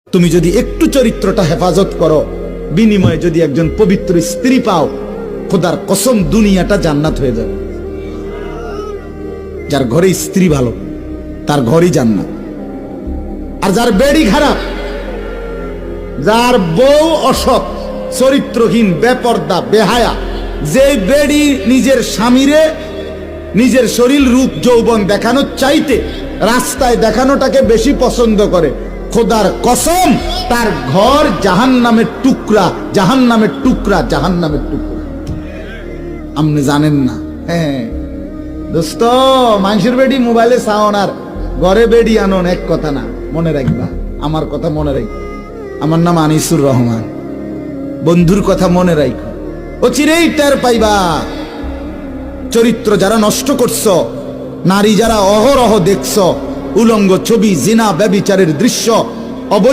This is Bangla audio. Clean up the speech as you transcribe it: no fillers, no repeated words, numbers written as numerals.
তুমি যদি একটু চরিত্রটা হেফাজত করো, বিনিময়ে যদি একজন পবিত্র স্ত্রী পাও, খোদার কসম দুনিয়াটা জান্নাত হয়ে যাবে। যার ঘরে স্ত্রী ভালো তার ঘরই জান্নাত। আর যার বেড়ি খারাপ, যার বউ অসৎ, চরিত্রহীন, বেপর্দা, বেহায়া, যে বেড়ি নিজের স্বামীরে নিজের শরীর রূপ যৌবন দেখানোর চাইতে রাস্তায় দেখানোটাকে বেশি পছন্দ করে, খোদার কসম তার ঘর জাহান্নামের টুকরা, জাহান্নামের টুকরা, জাহান্নামের টুকরা। আপনি জানেন না? হ্যাঁ দোস্ত, মানুষের বেডি মোবাইলে সাউন আর ঘরে বেডি আনন এক কথা না। মনে রাখবা, আমার কথা মনে রাখবা। আমার নাম আনিসুর রহমান। বন্ধুর কথা মনে রাখো, ও চিরেই টের পাইবা। চরিত্র যারা নষ্ট করছ, নারী যারা অহরহ দেখছ, উলঙ্গ ছবি, জিনা, ব্যভিচারের দৃশ্য, অবৈধ